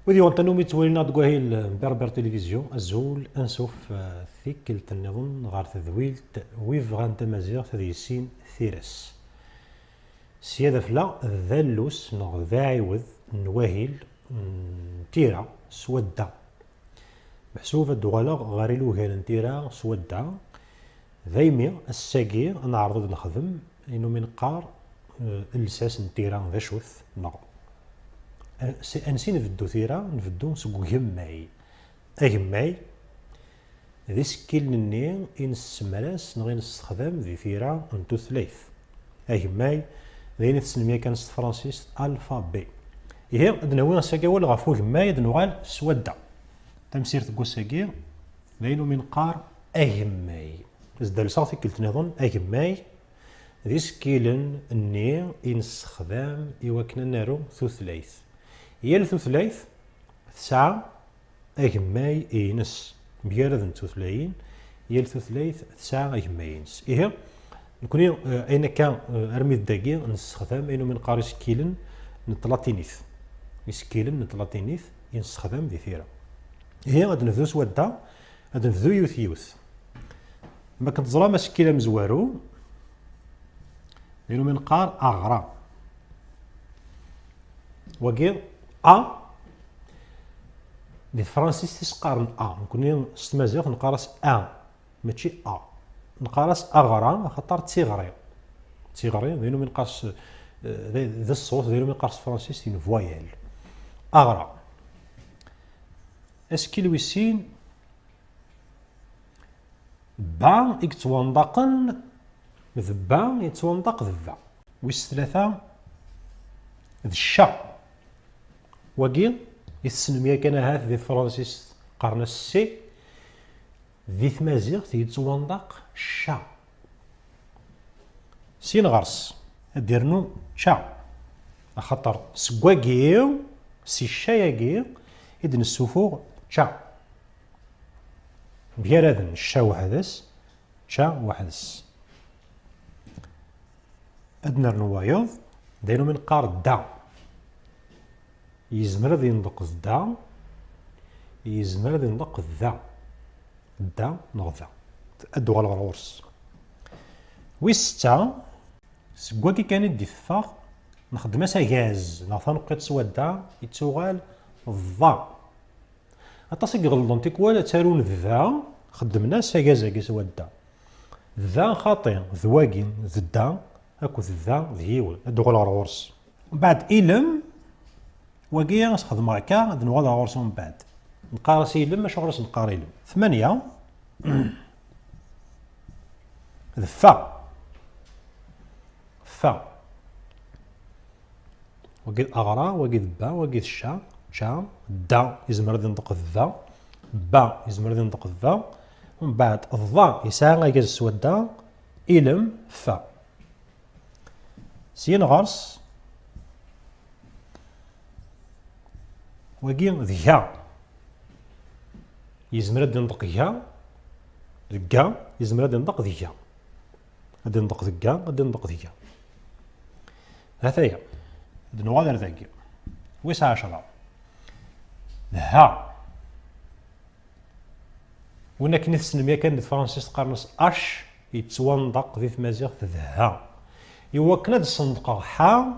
وذي وانتنو ميتوالينا دقواهي البربر تلفزيون الزول انسوف ثيكل تنظن غار تذويلت ويف غان تمازيغ تذيسين ثيرس سيادة فلا ذالوس نغ ذا عيوذ نواهيل تيرا سودا محسوفة دوغالاغ غاريلو هيل تيرا سودا ذايمي الساقير نعرض نخدم انو من قار الساس نتيرا ذا شوث نغ أنسي نفدو ثيرا نفدو سكو جمعي أجمعي ذي سكيل نني إن السمراس نغي نستخدم ذي ثيرا نتو ثلاث أجمعي ذي نتسنمية كان فرانسيس ألفابي إيه أدناوين ساقاول غافو جمعي أدنوغال سودا تمسير تقو ساقير ذينو من قار أجمعي إزدال صاغتي كلت نظن أجمعي ذي سكيل نني إن نستخدم إواكنا نارو ثلاث يال ثلاث تسعة أجمعي إينس مجرد ثلاثين يال ثلاث تسعة أجمعي إنس إيه نكوني أين كان أرمي الدقيق نستخدم إنه من قاري سكيلن نتلاتينيث سكيلن نتلاتينيث ينستخدم ذي ثيرا إيه غاد نفذو سودا غاد نفذو يوث ما كنت ظلام سكيلة مزوارو إنه من قار أغرى وقيل دي فرانسيس تسقارن نكوني ستمازيغ نقارس ماشي نقارس أغرى خاطر تيغري دينو من قارس ذا الصوت دينو من قارس فرانسيس تين فوايال أغرى اسكيل ويسين با يتوندقن ذبا يتوندق ذبا ويس ثلاثة ذا الشا وقيل يتسنمية كان هاث ذي فرانسيس قرن السي ذي ثمازيغ تيتوندق شا سين غرس ديرنو شا خاطر سكواكيو سي شاياكيو إذن السفوغ شا بيراذن شا وحدس شا وحدس أدنى رنوايض دينو من قار دا يزمر ذي ندق دا يزمر ذي ندق ذا دا نغذا أدو غال غرورس ويستا سكواكي كان يدي ثفاغ نخدم غاز نعطى نقيت سودا يتوغال الضا أطاسي غلطون تيكوال تارون ذا خدمنا ساكازاكي سودا ذا خاطي ذواكي ذدا أكو ذا ذيول أدو غال غرورس بعد إلم وكيا نخدم هكا غادي نوضع غرس من بعد نقارس يلم ماشي غرس نقار يلم 8 ذفا وكي أغرى وكي ذبا وكي الشا شا دا يزمر ذي نطق الذا با يزمر ذي نطق الذا ومن بعد الضا يسعى غاكاز السودا إلم فا سين غرس وكي ذيا يزمر ينطق يا ذكا يزمر ينطق ذيا غادي ينطق ذكا غادي ينطق ذيا هذا هي نوادر ذاكي ويس 10 ها ونا كني تسنمية كان فرانسيس قرنس اش يتوندق ذي تمازيغ ذها يوا كنا الصندقة حا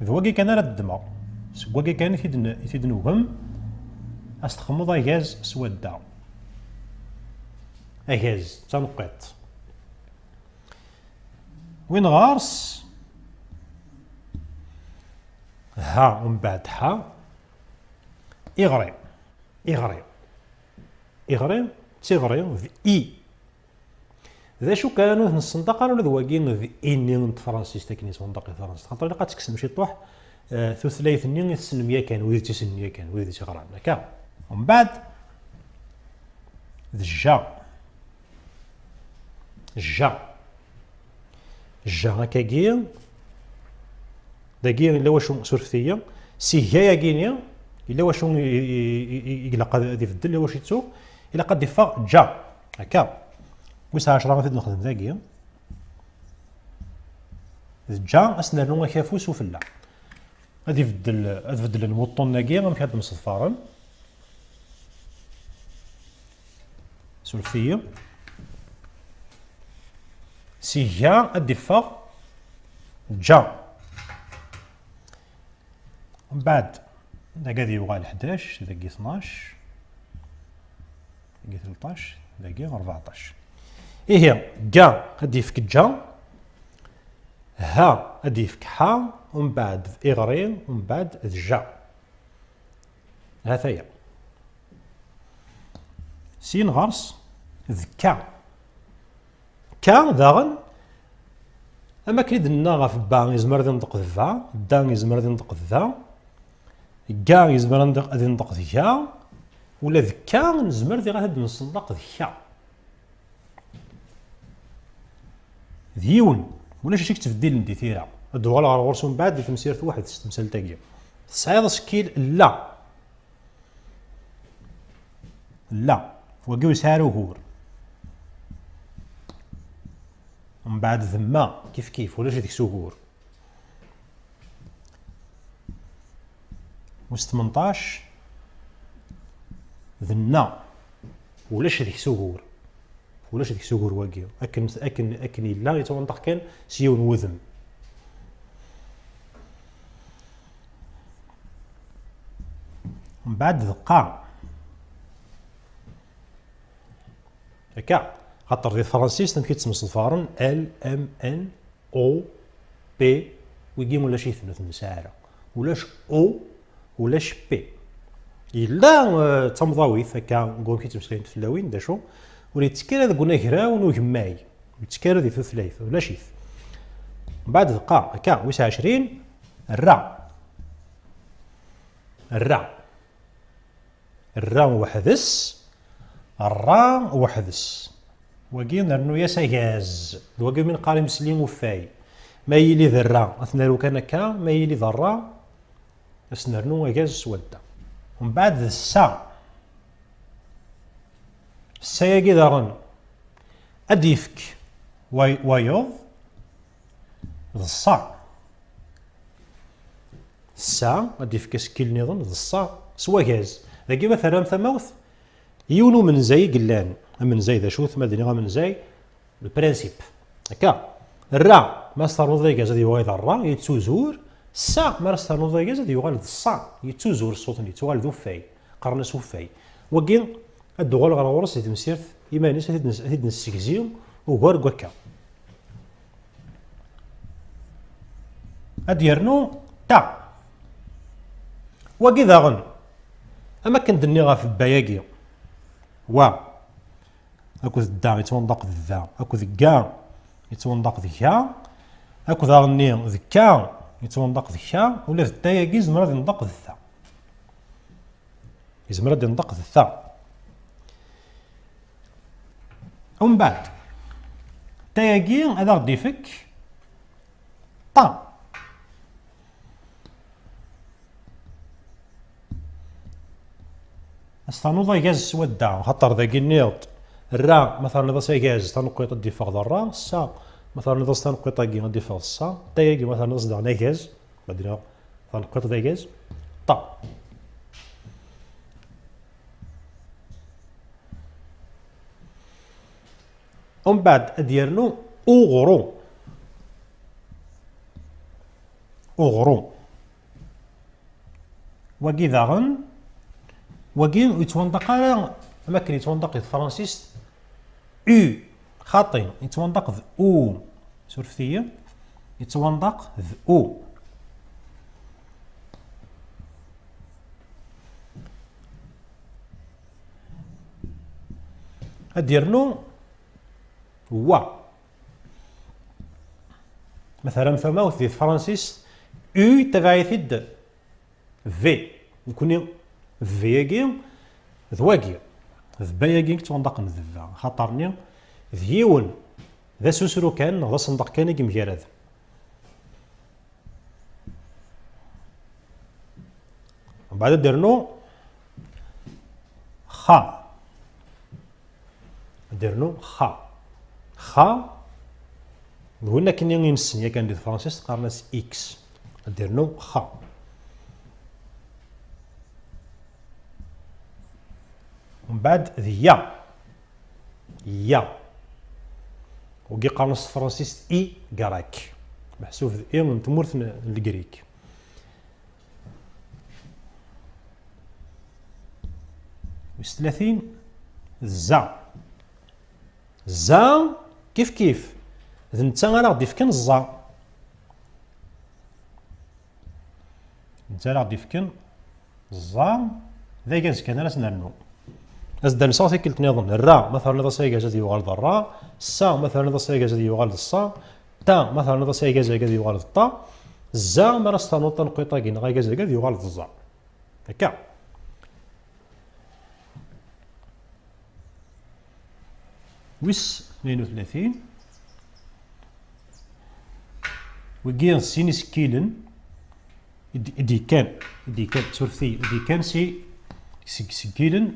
ذواكي كان راه الدماغ سكواكي كان يتدنوهم استخمض غاز سودا غاز تنقيط وين غارس ها ومن بعد ها إغري تيغري إي ذا شو كانوا نصندق ولا ذواكين ذي إني نت فرانسيس تاكني صندق فرنسا خاطر لقات تكسم شي طوح ثلاث نين السنمية كان وذي تسنمية كان وذي تيغران هكا ومن بعد الجا هكاكيا داكيا إلا واش سورفتية سي هي كينيا إلا واش يقلق هذه في الدل إلا واش يتسوق إلا قد يفاق جا هكا ويس 10 غادي نخدم داكيا جا أسنا نوما كافوس وفلا غادي يبدل الموطون ناكي غنمشي هاد المصفارن سولفية سي جا غادي يفا جا من بعد دا غادي يوغال 11 داكي 12 داكي 13 داكي 14 هي كا غادي يفك جا ها غادي يفك حا ومن بعد إغرين ومن بعد جا هذا هي سين غرس ذكا كا داغن اما كي درنا غا في با يزمر غادي ينطق ذا دا يزمر غادي ينطق ذا كا يزمر غادي ينطق ذكا ولا ذكا نزمر غادي نصدق ذكا ديون ولا شي تبديل ندي ثيرا الدوغال غير غرس من بعد في مسيرة واحد تمثال تاكيا تصعيد سكيل لا وقيو يسارو هور من بعد ذما كيف ولا شي ديك سهور و 18 ذنا ولا شي ديك سهور واقيو اكن الا يتوانطق كان سيون وذم من بعد ذقا هكا خاطر ديال الفرنسيس تمشي تسمى صفارن ال ام ان او بي ويجيم ولا شي ثلاث مساعره ولاش او ولاش بي الا تمضاويث هكا نقول كي تمسكين تفلاوين دا شو ولي تسكر هذا قلنا كراون وجماي تسكر هذه ثلاث ولا شيث من بعد ذقا هكا 29 الرا وحدس الرا وحدس وكي نرنو يا ساكاز وكي من قاري مسلم وفاي ما يلي ذرا اثنارو كان هكا ما يلي ذرا اسنرنو وكاز سودا ومن بعد السا الساياكي داغن اديفك وايوض ذ الصا السا اديفك سكيل نظن ذ الصا سواكاز ذاكي مثلا ثموث يونو من زي قلان من زي ذا شوث مدني غا من زي البرانسيب هكا الرا ما استرنوض ذاكاز هذا يوغال الرا يتسوزور السا ما استرنوض ذاكاز هذا يوغال الصا يتسوزور الصوت يتوغال ذو فاي قرنس وفاي وكي الدغول غير غورس هاد مسيرت إيمانيس هاد نسكزيو وكوار كوكا هاد يرنو تا وكي داغن اما كندني غا في باياكي اكو دا يتوندق ذا اكو ذكا يتوندق ذكا اكو داغني ذكا يتوندق ذكا ولا الداياكي يزمر غادي ينطق ذا يزمر غادي ينطق ذا ومن بعد تاياكي هذا غادي يفك طا استانوضا غاز سودا خاطر ذاكي النيض الرا مثلا اذا ساكاز تنقيط دي فغ الرا السا مثلا اذا تنقيط كي غادي فغ السا تاياكي مثلا صدع ناكاز بعدين تنقيط ذاكاز طا ومن بعد اديرنو اوغرو وكي داغن وكي يتوندق اماكن يتوندق الفرنسيس او خاطي يتوندق ذ او سورفتيه يتوندق ذ او اديرنو هو مثلا ثما في فرنسيس او تبعيث في يكون فياكي ذواكي ذباياكي توندق نذفا خاطرني ذيون ذا سوسرو كان ذا صندق كان كي مجرد بعد درنو خا درنو خا قلنا كني نسنيا كان دي فرنسيس قارناس اكس درنو خا ومن بعد ذي يا يا وكي قارنس فرانسيس اي كراك محسوب اي من تمورث الكريك. ويس 30 زا زا كيف كيف ذ نتا راه غادي يفكن الزا، نتا راه غادي يفكن الزا ذا كانت كان راس نرنو أزدا نصاصي كلت نظن الرا مثلا هذا سايقا جدي يغالد الرا، السا مثلا هذا سايقا جدي يغالد الصا، تا مثلا هذا سايقا جدي يغالد الطا، الزا ما راس تنوط نقيطا كين غايقا جدي يغالد الزا هكا. ويس 32 وكين سينيس كيلن دي كان سورثي دي كان سكيلن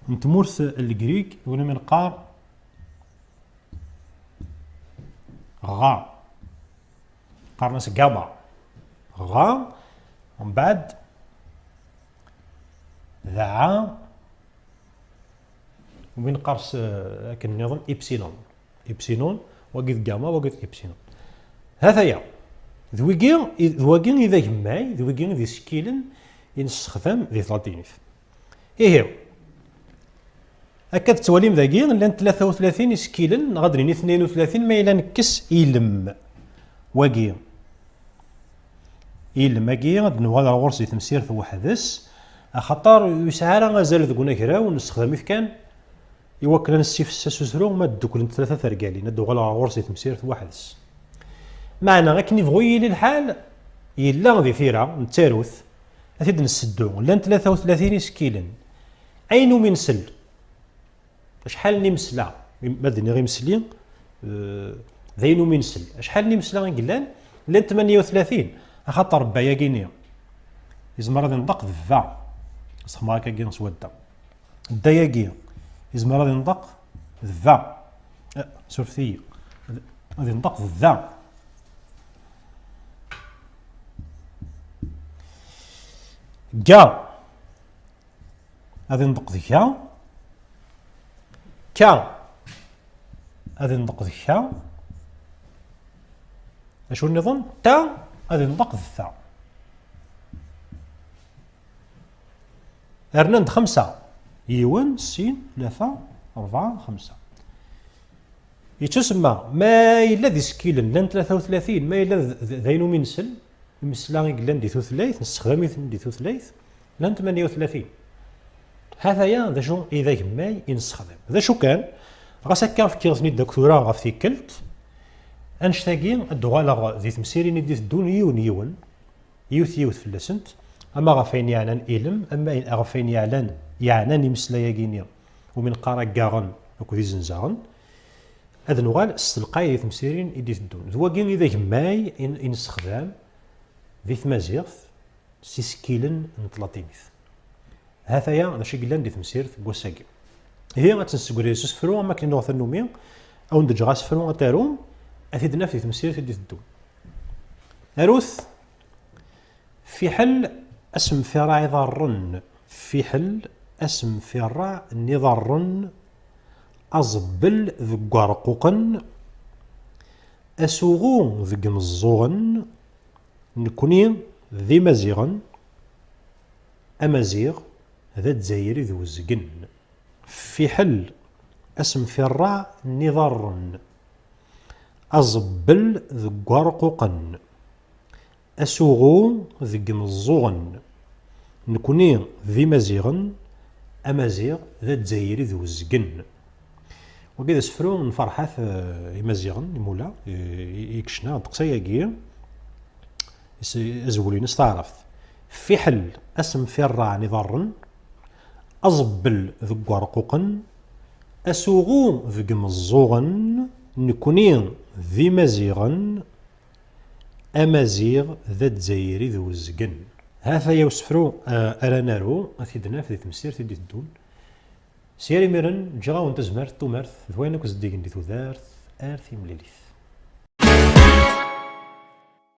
نتمورث الجريك ولا من قار غا قارنس قابا غا ومن بعد ذا ومن قارس كنظن إبسيلون وقيت جاما وقيت إبسيلون. هذا يا ذويقين إذا جمعي ذويقين ذي سكيلن ينستخدم ذي ثلاثينيف إيه هكا التواليم ذاكي لان 33 سكيلن غادرين 32 ما إلا نكس إلم واكي إلم واكي غاد نوال غورسي تمسيرت وحدث خاطر يسعى راه غازال ذكونا كرا ونستخدم كان يوكل نسيف الساسوسرو ما دوكل ثلاثه ثرقالين ندوغ على غورسي تمسيرت وحدث معنا غاك نبغي الحال إلا غادي ثيرا نتاروث أثيد نسدو لان 33 سكيلن أينو من سل شحال نمسلا مادني غير مسلين ذينو من سل شحال نمسلا غنقلان لان 38 خاطر بايا كينيا يزمر غادي ندق ذا سخما هكا كي نسودا داياكي يزمر غادي ندق ذا سورثي غادي ندق ذا جا غادي ندق ذكا كا غادي ندق ذكا اشو النظام تا غادي ندق ذا ارناند 5 يون سين 3 4 5 يتسمى ما إلا ذي سكيلن لان 33 ما إلا ذينو منسل يمسلا غيقلان دي ثلاث نستخدم دي ثلاث لان 38 هذا يا ذا شو إذا يماي ينستخدم ذا شو كان غاس هكا فكرتني الدكتوراه غا فيكلت انشتاقي الدغالا ذي تمسيرين دي تدون يون يوث فلسنت اما غافين يعنان إلم اما غافين يعنان يمسلا ياكينيا ومن قارا كاغن اكو ذي زنزاغن هذا نغال السلقاي ذي تمسيرين دي تدون ذواكين إذا يماي ينستخدم ذي ثمازيغث سيسكيلن نطلاطينيث هذا يا ماشي قلان دي تمسيرت كوساكي هي غتنسكري سفرو اما كاين نوث النومي او ندج غا سفرو تاروم اثيدنا في تمسيرت دي تدون اروث في حل اسم في راعي ضرن في حل اسم في الراع نضرن أزبل ذو قرقوقن أسوغو ذو قمزوغن نكوني ذي مزيغن أمازيغ هذا تزايري ذو الزقن في حل اسم في الراع نضرن أزبل ذو قرقوقن أسوغو ذو قمزوغن نكوني ذي مزيغن أمازيغ ذا تزايري ذو الزقن وكذا سفرو من فرحات يمازيغن يمولا يكشنا دقساياكي أزولين استعرفت في حل اسم في الراع نضرن أزبل ذو قرقوقن أسوغو ذو قمزوغن نكوني ذي مزيغن أمازيغ ذا تزايري ذو الزقن هذا يوسفرو أرانارو أثيدنا في تمسير تدي تدون سيري ميرن جغاو انت زمرت تومرث ذوينك زديق ندي ذارث آرثي مليليث